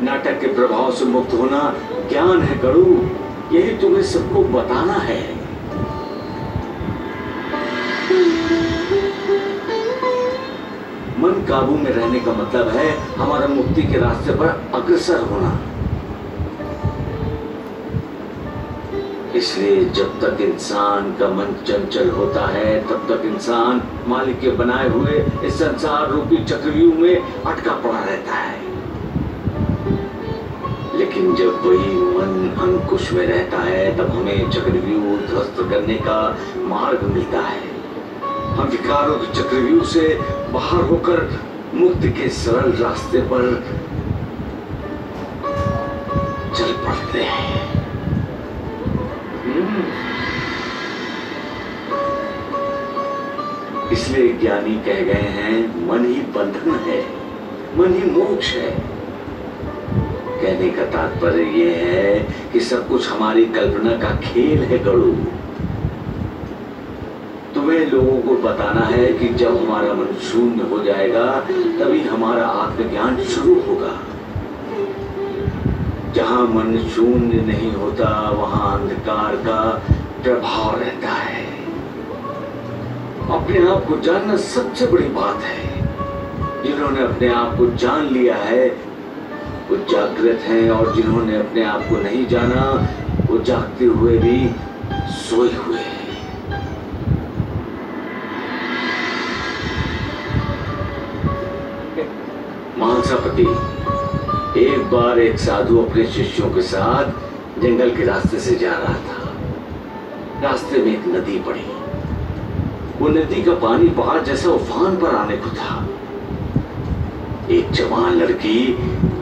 नाटक के प्रभाव से मुक्त होना ज्ञान है गरु, यही तुम्हें सबको बताना है। मन काबू में रहने का मतलब है हमारा मुक्ति के रास्ते पर अग्रसर होना। इसलिए जब तक इंसान का मन चंचल होता है तब तक इंसान मालिक के बनाए हुए इस संसार रूपी चक्रव्यूह में अटका पड़ा रहता है। लेकिन जब वही मन अंकुश में रहता है तब हमें चक्रव्यूह ध्वस्त करने का मार्ग मिलता है। हम विकारों के चक्रव्यूह से बाहर होकर मुक्ति के सरल रास्ते पर चल पड़ते हैं। इसलिए ज्ञानी कह गए हैं मन ही बंधन है, मन ही मोक्ष है। कहने का तात्पर्य यह है कि सब कुछ हमारी कल्पना का खेल है गरु। तुम्हें लोगों को बताना है कि जब हमारा मन शून्य हो जाएगा तभी हमारा आत्मज्ञान शुरू होगा। जहां मन शून्य नहीं होता वहां अंधकार का प्रभाव रहता है। अपने आप को जानना सबसे बड़ी बात है। जिन्होंने अपने आप को जान लिया है वो जागृत हैं, और जिन्होंने अपने आप को नहीं जाना वो जागते हुए भी सोए हुए हैं। मानसापति, एक बार एक साधु अपने शिष्यों के साथ जंगल के रास्ते से जा रहा था। रास्ते में एक नदी पड़ी। वो नदी का पानी पहाड़ जैसा उफान पर आने को था। एक जवान लड़की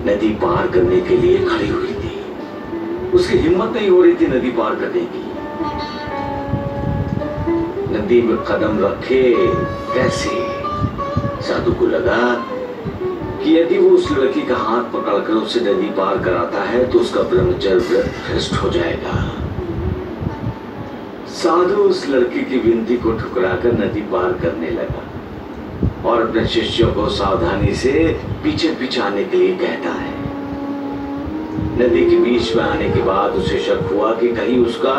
नदी पार करने के लिए खड़ी हुई थी। उसकी हिम्मत नहीं हो रही थी नदी पार करने की। नदी में कदम रखे कैसे? साधु को लगा कि यदि वो उस लड़की का हाथ पकड़कर उसे नदी पार कराता है तो उसका ब्रह्मचर्य भ्रष्ट हो जाएगा। साधु उस लड़की की विनती को ठुकराकर नदी पार करने लगा और अपने शिष्यों को सावधानी से पीछे पीछे आने के लिए कहता है। नदी के बीच में आने के बाद उसे शक हुआ कि कहीं उसका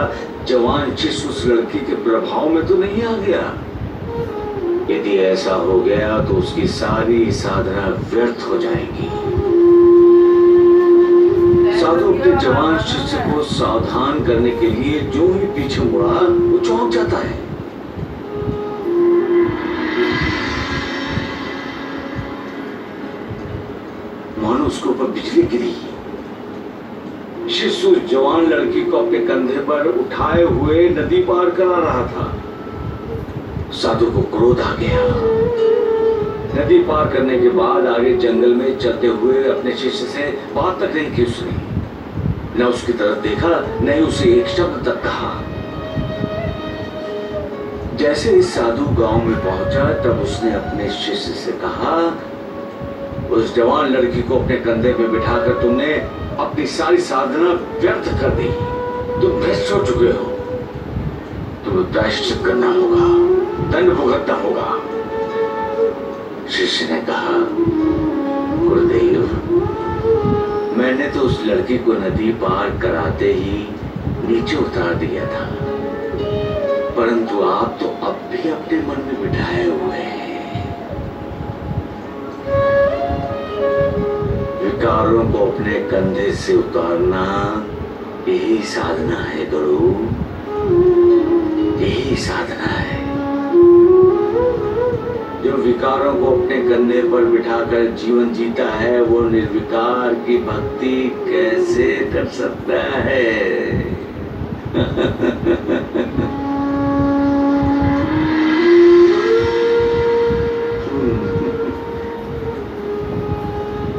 जवान शिष्य उस लड़की के प्रभाव में तो नहीं आ गया। यदि ऐसा हो गया तो उसकी सारी साधना व्यर्थ हो जाएगी। साधु अपने जवान शिष्य को सावधान करने के लिए जो ही पीछे मुड़ा वो चौंक जाता है। मानो उसके ऊपर बिजली गिरी। शिष्य उस जवान लड़की को अपने कंधे पर उठाए हुए नदी पार करा रहा था। साधु को क्रोध आ गया। नदी पार करने के बाद आगे जंगल में चलते हुए अपने शिष्य से बात तक नहीं की उसने। न उसकी तरफ देखा न ही उसे एक शब्द तक कहा। जैसे इस साधु गांव में पहुंचा तब उसने अपने शिष्य से कहा, उस जवान लड़की को अपने कंधे पे बिठाकर तुमने अपनी सारी साधना व्यर्थ कर दी। तुम भ्रष्ट हो चुके हो। तुम्हें प्रायश्चित करना होगा, दंड भुगतना होगा। शिष्य ने कहा, गुरुदेव, मैंने तो उस लड़की को नदी पार कराते ही नीचे उतार दिया था, परंतु आप तो अब भी अपने मन में बिठाए हुए हैं। विकारों को अपने कंधे से उतारना यही साधना है गुरु, यही साधना है। जो विकारों को अपने कंधे पर बिठाकर जीवन जीता है वो निर्विकार की भक्ति कैसे कर सकता है?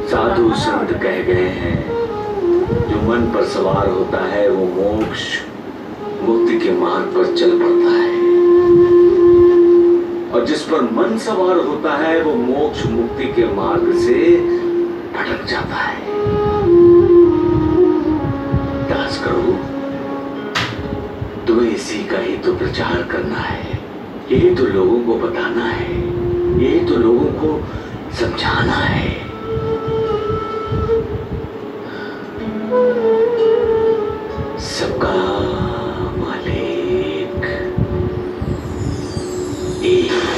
साधु संत कह गए हैं, जो मन पर सवार होता है वो मोक्ष मुक्ति के मार्ग पर चल पड़ता है, और जिस पर मन सवार होता है वो मोक्ष मुक्ति के मार्ग से भटक जाता है। दास करो, तुम्हें इसी का ही तो प्रचार करना है, यही तो लोगों को बताना है, यही तो लोगों को समझाना है। का मालिक एक